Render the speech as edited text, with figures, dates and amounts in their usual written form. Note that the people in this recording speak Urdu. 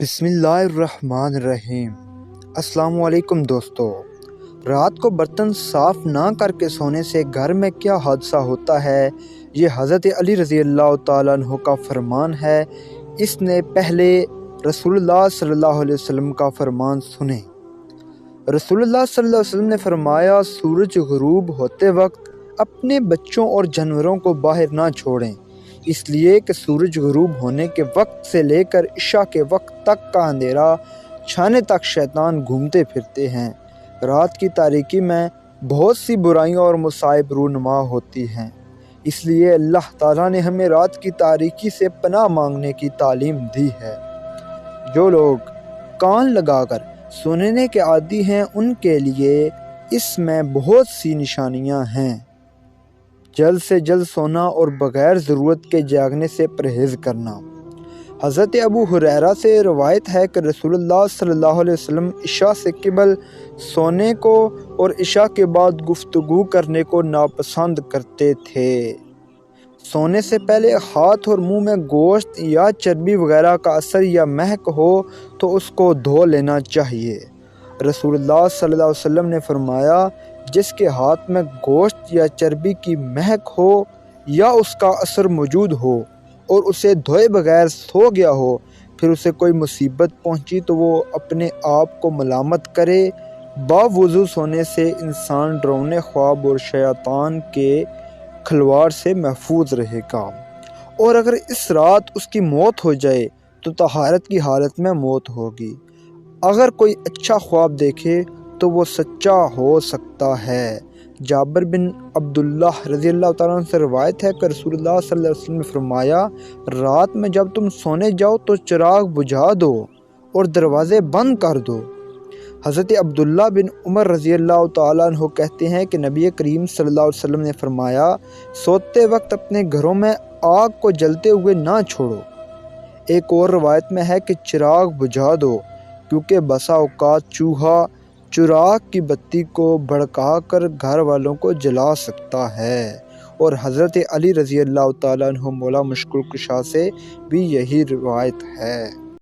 بسم اللہ الرحمن الرحیم۔ السلام علیکم دوستو۔ رات کو برتن صاف نہ کر کے سونے سے گھر میں کیا حادثہ ہوتا ہے، یہ حضرت علی رضی اللہ تعالیٰ عنہ کا فرمان ہے۔ اس نے پہلے رسول اللہ صلی اللہ علیہ وسلم کا فرمان سنیں۔ رسول اللہ صلی اللہ علیہ وسلم نے فرمایا، سورج غروب ہوتے وقت اپنے بچوں اور جانوروں کو باہر نہ چھوڑیں، اس لیے کہ سورج غروب ہونے کے وقت سے لے کر عشاء کے وقت تک کا اندھیرا چھانے تک شیطان گھومتے پھرتے ہیں۔ رات کی تاریکی میں بہت سی برائیاں اور مصائب رونما ہوتی ہیں، اس لیے اللہ تعالیٰ نے ہمیں رات کی تاریکی سے پناہ مانگنے کی تعلیم دی ہے۔ جو لوگ کان لگا کر سننے کے عادی ہیں، ان کے لیے اس میں بہت سی نشانیاں ہیں۔ جلد سے جلد سونا اور بغیر ضرورت کے جاگنے سے پرہیز کرنا۔ حضرت ابو ہریرہ سے روایت ہے کہ رسول اللہ صلی اللہ علیہ وسلم عشاء سے قبل سونے کو اور عشاء کے بعد گفتگو کرنے کو ناپسند کرتے تھے۔ سونے سے پہلے ہاتھ اور منہ میں گوشت یا چربی وغیرہ کا اثر یا مہک ہو تو اس کو دھو لینا چاہیے۔ رسول اللہ صلی اللہ علیہ وسلم نے فرمایا، جس کے ہاتھ میں گوشت یا چربی کی مہک ہو یا اس کا اثر موجود ہو اور اسے دھوئے بغیر سو گیا ہو، پھر اسے کوئی مصیبت پہنچی تو وہ اپنے آپ کو ملامت کرے۔ باوضو سونے سے انسان ڈراؤنے خواب اور شیطان کے کھلواڑ سے محفوظ رہے گا، اور اگر اس رات اس کی موت ہو جائے تو طہارت کی حالت میں موت ہوگی۔ اگر کوئی اچھا خواب دیکھے تو وہ سچا ہو سکتا ہے۔ جابر بن عبداللہ رضی اللہ تعالیٰ عنہ سے روایت ہے کہ رسول اللہ صلی اللہ علیہ وسلم نے فرمایا، رات میں جب تم سونے جاؤ تو چراغ بجھا دو اور دروازے بند کر دو۔ حضرت عبداللہ بن عمر رضی اللہ تعالیٰ عنہ کہتے ہیں کہ نبی کریم صلی اللہ علیہ وسلم نے فرمایا، سوتے وقت اپنے گھروں میں آگ کو جلتے ہوئے نہ چھوڑو۔ ایک اور روایت میں ہے کہ چراغ بجھا دو، کیونکہ بسا اوقات چوہا چراغ کی بتی کو بھڑکا کر گھر والوں کو جلا سکتا ہے۔ اور حضرت علی رضی اللہ تعالیٰ عنہ مولا مشکل کشا سے بھی یہی روایت ہے۔